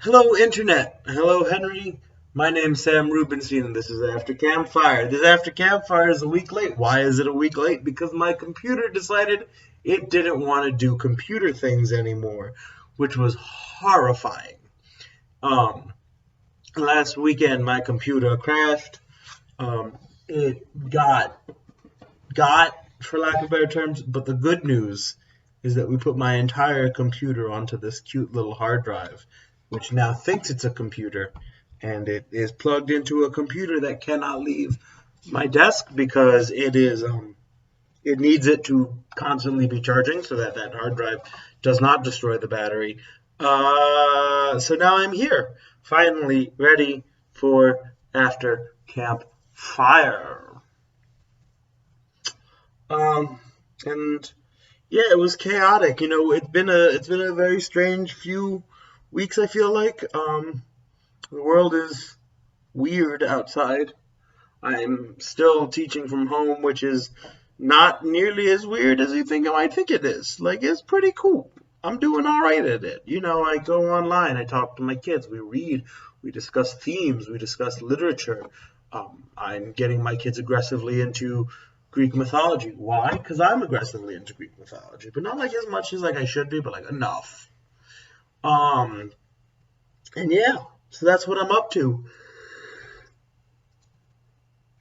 Hello, Internet. Hello, Henry. My name's Sam Rubenstein, and this is After Campfire. This After Campfire is a week late. Why is it a week late? Because my computer decided it didn't want to do computer things anymore, which was horrifying. Um, Last weekend, my computer crashed. It got, for lack of better terms, but the good news is that we put my entire computer onto this cute little hard drive, which now thinks it's a computer, and it is plugged into a computer that cannot leave my desk because it needs it to constantly be charging so that that hard drive does not destroy the battery. So now I'm here, finally ready for After Campfire. And yeah, it was chaotic. It's been a very strange few weeks. I feel like the world is weird outside. I'm still teaching from home, which is not nearly as weird as you think I might think it is. Like, it's pretty cool. I'm doing all right at it. I go online, I talk to my kids, we read, we discuss themes, we discuss literature. I'm getting my kids aggressively into Greek mythology. Why? Because I'm aggressively into Greek mythology, but not like as much as like I should be, but like enough. Um, and yeah, so that's what I'm up to.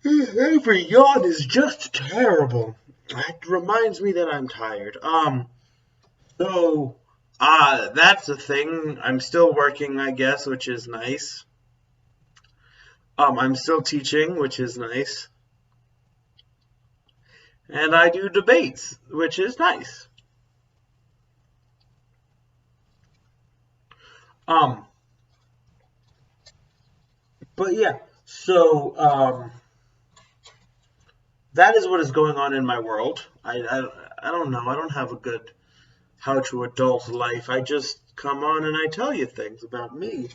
Every yawn is just terrible. It reminds me that I'm tired. So that's the thing. I'm still working, I guess, which is nice. I'm still teaching, which is nice. And I do debates, which is nice. Um, but yeah, so that is what is going on in my world. I don't know. I don't have a good how to adult life. I just come on and I tell you things about me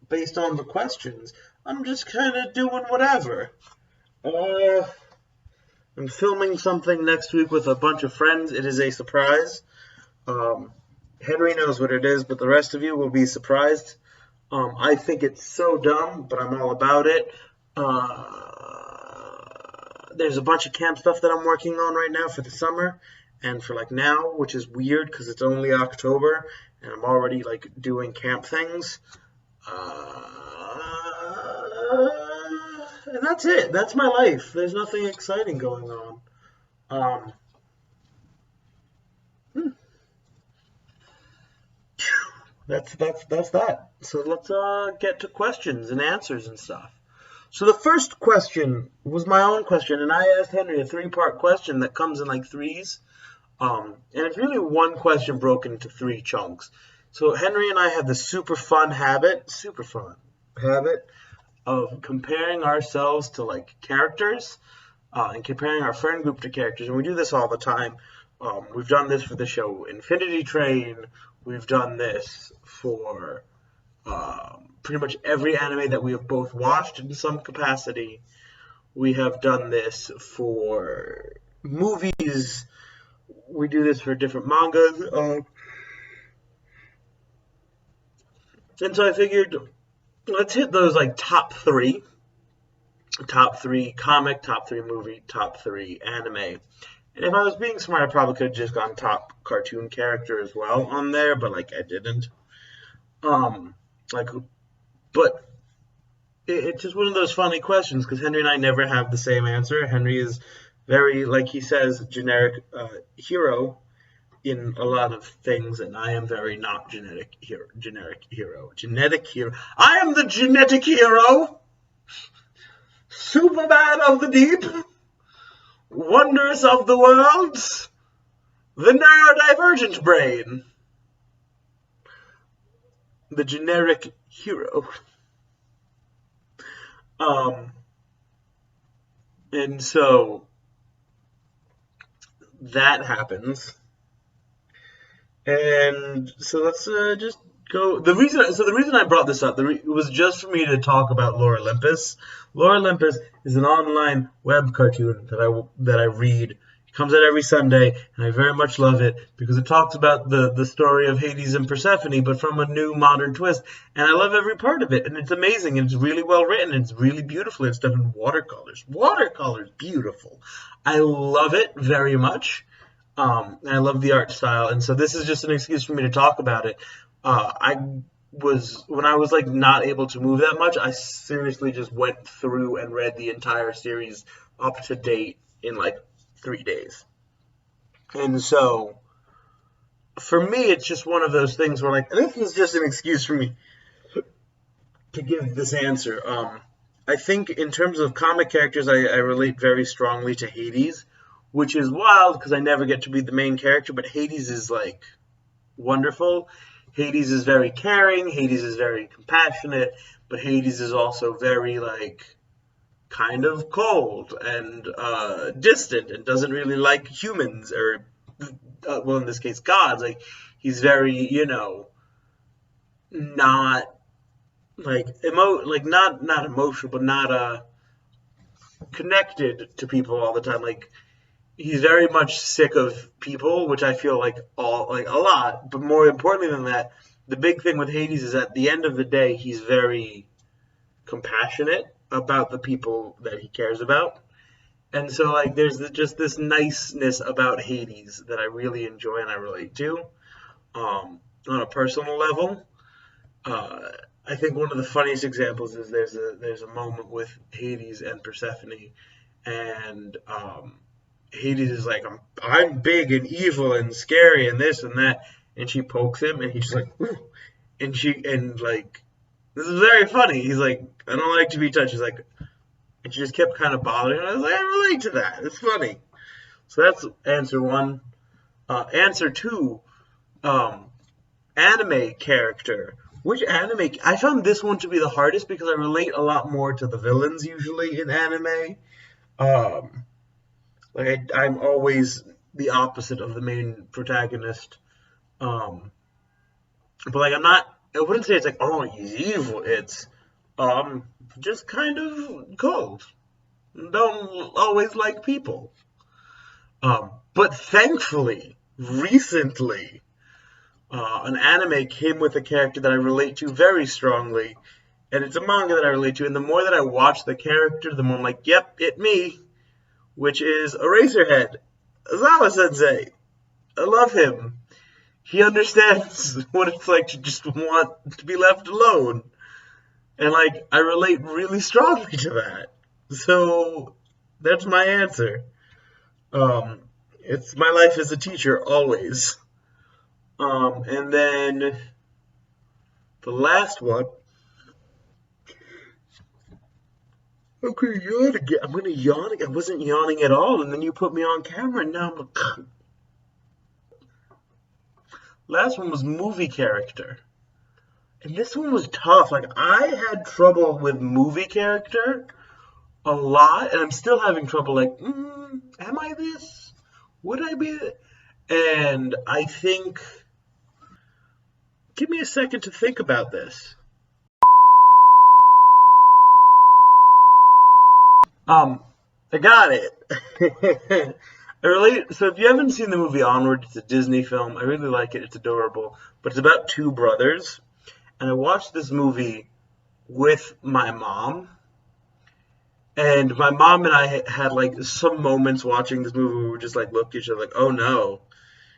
based on the questions. I'm just kind of doing whatever. Uh, I'm filming something next week with a bunch of friends. It is a surprise. Um, Henry knows what it is, but the rest of you will be surprised. I think it's so dumb, but I'm all about it. There's a bunch of camp stuff that I'm working on right now for the summer and for like now, which is weird because it's only October and I'm already like doing camp things. And that's it. That's my life. There's nothing exciting going on. Um, hmm, that's that. So let's get to questions and answers and stuff. So the first question was my own question, and I asked Henry a three-part question that comes in like threes. And it's really one question broken into three chunks. So Henry and I have this super fun habit of comparing ourselves to like characters, and comparing our friend group to characters. And we do this all the time. We've done this for the show Infinity Train. We've done this for pretty much every anime that we have both watched in some capacity. We have done this for movies. We do this for different mangas. And so I figured, let's hit those like top three. Top three comic, top three movie, top three anime. And if I was being smart, I probably could have just gone top cartoon character as well on there, but like I didn't. Um, like, but it's just one of those funny questions because Henry and I never have the same answer. Henry is very, like he says, generic hero in a lot of things, and I am very not generic hero. Genetic hero. I am the genetic hero. Superman of the deep. Wonders of the world. The neurodivergent brain. The generic hero. And so that happens. And so let's just go. The reason I brought this up was just for me to talk about Lore Olympus. Lore Olympus is an online web cartoon that I read Comes out every Sunday, and I very much love it because it talks about the story of Hades and Persephone, but from a new modern twist. And I love every part of it, and it's amazing, and it's really well written, and it's really beautiful. It's done in watercolors. Watercolors, beautiful. I love it very much, and I love the art style. And so this is just an excuse for me to talk about it. When I was like not able to move that much, I seriously just went through and read the entire series up to date in like 3 days. And so for me, it's just one of those things where like, this is just an excuse for me to give this answer. I think in terms of comic characters, I relate very strongly to Hades, which is wild because I never get to be the main character, but Hades is like wonderful. Hades is very caring, Hades is very compassionate, but Hades is also very like kind of cold and distant and doesn't really like humans or, well, in this case, gods. Like, he's very, not like not emotional, but not connected to people all the time. Like, he's very much sick of people, which I feel like a lot. But more importantly than that, the big thing with Hades is at the end of the day, he's very compassionate about the people that he cares about. And so like there's just this niceness about Hades that I really enjoy and I relate to on a personal level. I think one of the funniest examples is there's a moment with Hades and Persephone, and Hades is like, I'm big and evil and scary and this and that, and she pokes him and he's just like, ooh. And like, this is very funny. He's like, I don't like to be touched. He's like, and she just kept kind of bothering him. I was like, I relate to that. It's funny. So that's answer one. Answer two, anime character. Which anime? I found this one to be the hardest because I relate a lot more to the villains usually in anime. I'm always the opposite of the main protagonist. But like I wouldn't say it's like, oh, he's evil. It's just kind of cold. Don't always like people. But thankfully, recently, an anime came with a character that I relate to very strongly, and it's a manga that I relate to. And the more that I watch the character, the more I'm like, yep, it me, which is Eraserhead, Azawa Sensei. I love him. He understands what it's like to just want to be left alone. And, like, I relate really strongly to that. So, that's my answer. It's my life as a teacher, always. And then, the last one. I'm going to yawn again. I'm going to yawn again. I wasn't yawning at all, and then you put me on camera, and now I'm like... Last one was movie character. And this one was tough. Like, I had trouble with movie character a lot, and I'm still having trouble, like, am I this? Would I be this? And I think... Give me a second to think about this. I got it. So if you haven't seen the movie Onward, it's a Disney film. I really like it. It's adorable. But it's about two brothers. And I watched this movie with my mom. And my mom and I had like some moments watching this movie where we were just like looked at each other like, oh no,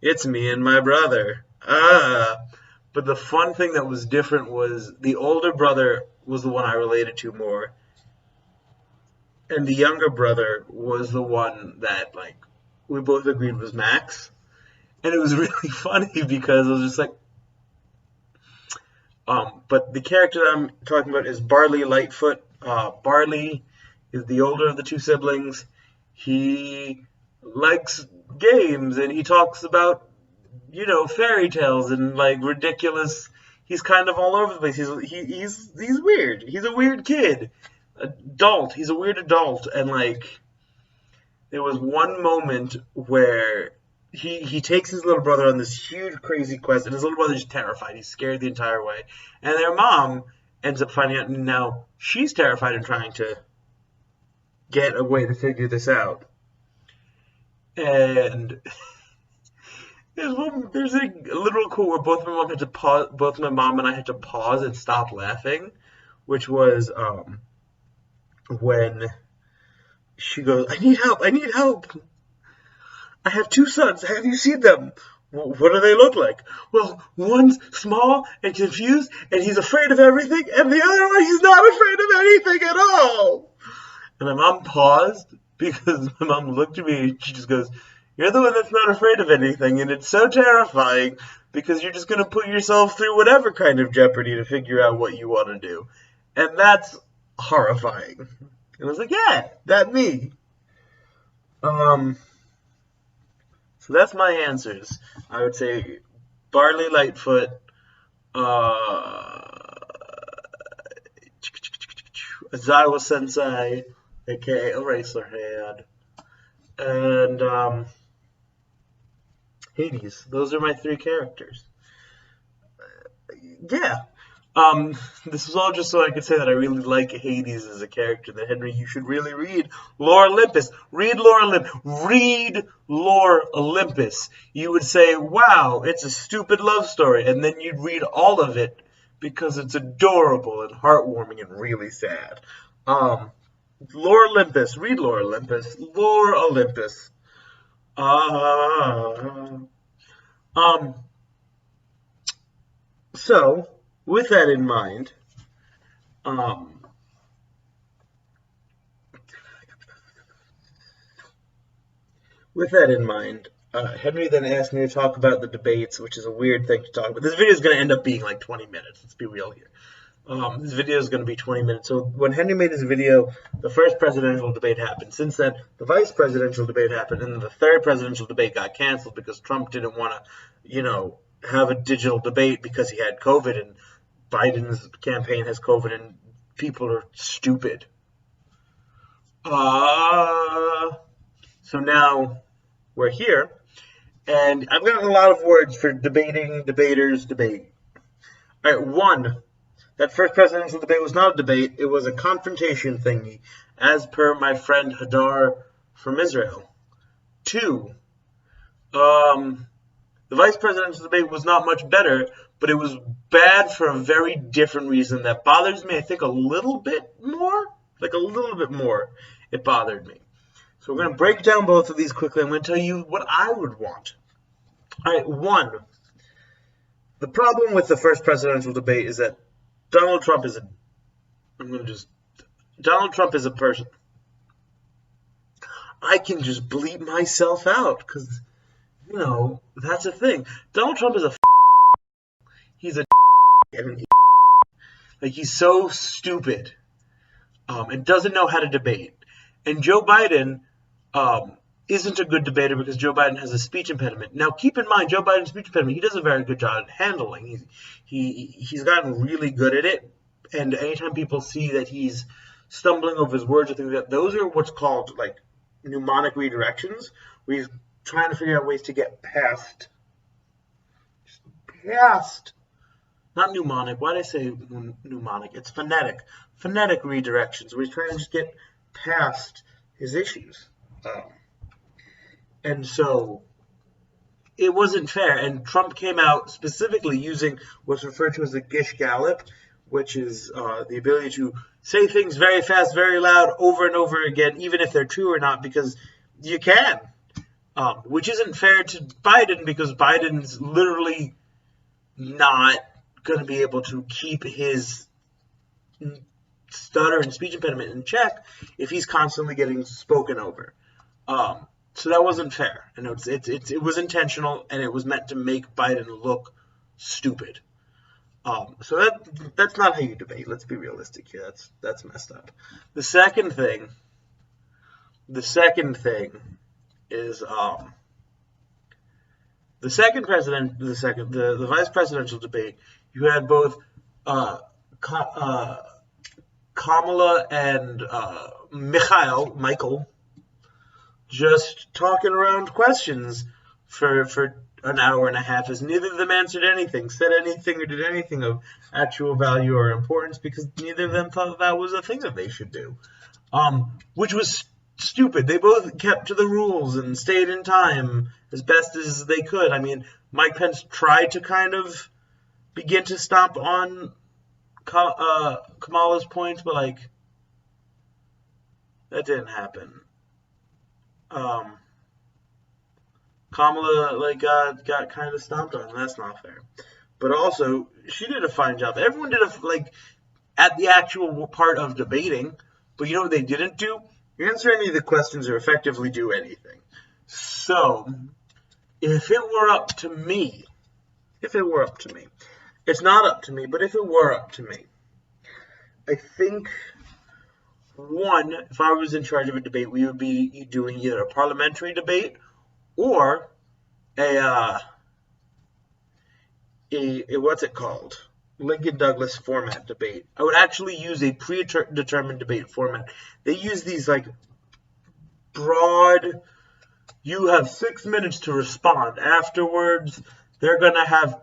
it's me and my brother. But the fun thing that was different was the older brother was the one I related to more. And the younger brother was the one that, like, we both agreed was Max. And it was really funny because I was just like... But the character that I'm talking about is Barley Lightfoot. Barley is the older of the two siblings. He likes games, and he talks about, fairy tales and, like, ridiculous... He's kind of all over the place. He's weird. He's a weird kid. He's a weird adult, and like there was one moment where he takes his little brother on this huge crazy quest, and his little brother's terrified. He's scared the entire way, and their mom ends up finding out now she's terrified and trying to get a way to figure this out. And there's a literal quote where both my mom and I had to pause and stop laughing, which was when she goes, "I need help! I need help! I have two sons. Have you seen them? What do they look like?" "Well, one's small and confused, and he's afraid of everything, and the other one, he's not afraid of anything at all." And my mom paused because my mom looked at me and she just goes, "You're the one that's not afraid of anything, and it's so terrifying because you're just going to put yourself through whatever kind of jeopardy to figure out what you want to do." And that's horrifying. And I was like, yeah, that me. So that's my answers. I would say Barley Lightfoot, Aizawa Sensei, aka Eraserhead, and Hades. Those are my three characters. Yeah. This was all just so I could say that I really like Hades as a character. That Henry, you should really read Lore Olympus. Read Lore Olympus. Read Lore Olympus. You would say, "Wow, it's a stupid love story," and then you'd read all of it because it's adorable and heartwarming and really sad. Lore Olympus. Read Lore Olympus. Lore Olympus. So, with that in mind, Henry then asked me to talk about the debates, which is a weird thing to talk about. This video is going to end up being like 20 minutes. Let's be real here. This video is going to be 20 minutes. So when Henry made his video, the first presidential debate happened. Since then, the vice presidential debate happened, and then the third presidential debate got canceled because Trump didn't want to, have a digital debate because he had COVID, and Biden's campaign has COVID, and people are stupid. So now we're here, and I've got a lot of words for debating, debaters, debate. All right, one, that first presidential debate was not a debate. It was a confrontation thingy, as per my friend Hadar from Israel. Two, the vice presidential debate was not much better, but it was bad for a very different reason that bothers me, I think, a little bit more. Like a little bit more, it bothered me. So we're going to break down both of these quickly. I'm going to tell you what I would want. All right, one, the problem with the first presidential debate is that Donald Trump is a person. I can just bleep myself out because, that's a thing. Donald Trump is he's he's so stupid and doesn't know how to debate. And Joe Biden isn't a good debater because Joe Biden has a speech impediment. Now, keep in mind, Joe Biden's speech impediment, he does a very good job at handling. He's gotten really good at it. And anytime people see that he's stumbling over his words or things like that, those are what's called like mnemonic redirections, where he's trying to figure out ways to get past, not mnemonic. Why did I say mnemonic? It's phonetic redirections, where he's trying to just get past his issues. And so it wasn't fair. And Trump came out specifically using what's referred to as the Gish Gallop, which is the ability to say things very fast, very loud, over and over again, even if they're true or not, because you can. Which isn't fair to Biden, because Biden's literally not going to be able to keep his stutter and speech impediment in check if he's constantly getting spoken over. So that wasn't fair, and it was intentional, and it was meant to make Biden look stupid. So that's not how you debate. Let's be realistic here. That's messed up. The second thing is the vice presidential debate. You had both Kamala and Michael, just talking around questions for an hour and a half, as neither of them answered anything, said anything, or did anything of actual value or importance, because neither of them thought that was a thing that they should do. Which was stupid. They both kept to the rules and stayed in time as best as they could. I mean, Mike Pence tried to kind of begin to stomp on Kamala's point, but like that didn't happen. Kamala got kind of stomped on, and that's not fair. But also, she did a fine job. Everyone did at the actual part of debating. But you know what they didn't do? Answer any of the questions or effectively do anything. So, if it were up to me, it's not up to me, but if it were up to me, I think, one, if I was in charge of a debate, we would be doing either a parliamentary debate or a what's it called? Lincoln Douglas format debate. I would actually use a predetermined debate format. They use these like broad, you have 6 minutes to respond. Afterwards, they're going to have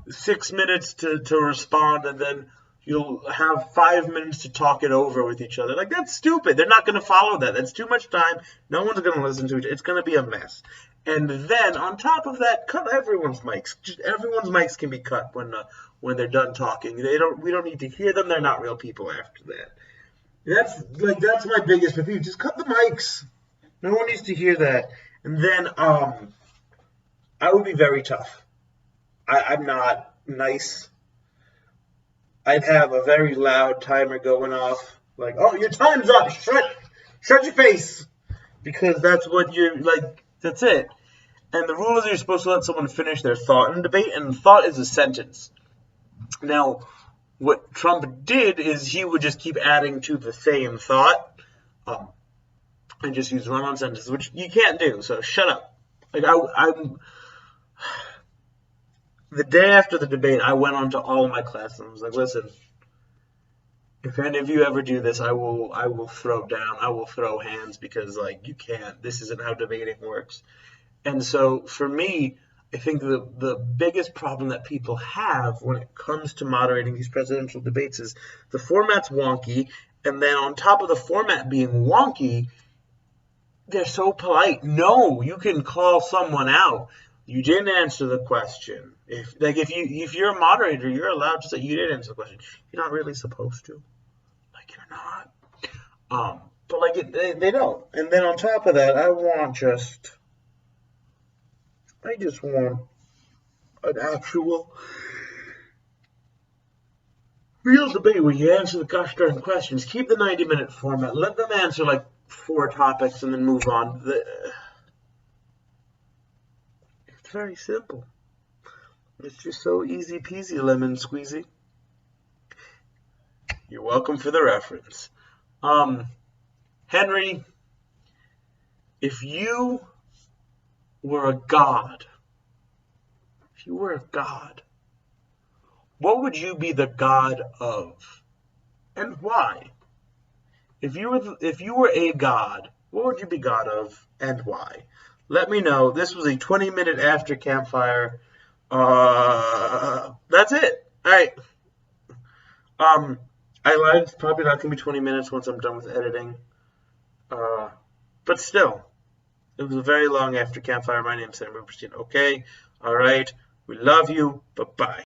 6 minutes to respond, and then you'll have 5 minutes to talk it over with each other. Like, that's stupid. They're not going to follow that. That's too much time. No one's going to listen to it. It's going to be a mess. And then, on top of that, cut everyone's mics. Just everyone's mics can be cut when they're done talking. We don't need to hear them. They're not real people after that. That's my biggest beef. Just cut the mics. No one needs to hear that. And then, I would be very tough. I'm not nice. I'd have a very loud timer going off, like, "Oh, your time's up. Shut your face," because that's what you're like. That's it. And the rule is you're supposed to let someone finish their thought in a debate, and thought is a sentence. Now, what Trump did is he would just keep adding to the same thought, and just use run-on sentences, which you can't do. So shut up. Like I'm. The day after the debate, I went on to all of my classes and was like, "Listen, if any of you ever do this, I will throw down. I will throw hands because like you can't. This isn't how debating works." And so for me, I think the biggest problem that people have when it comes to moderating these presidential debates is the format's wonky, and then on top of the format being wonky, they're so polite. No, you can call someone out. You didn't answer the question. If you're a moderator, you're allowed to say you didn't answer the question. You're not really supposed to. Like you're not. But like they don't. And then on top of that, I just want an actual real debate where you answer the gosh darn questions. Keep the 90-minute format. Let them answer like 4 topics and then move on. It's very simple. It's just so easy peasy lemon squeezy. You're welcome for the reference. Henry, if you were a god, what would you be the god of? And why? If you were a god, what would you be god of and why? Let me know. This was a 20-minute after Campfire. That's it. All right. I lied. It's probably not going to be 20 minutes once I'm done with editing. But still, it was a very long after Campfire. My name's Sam Ruperstein. Okay. All right. We love you. Bye-bye.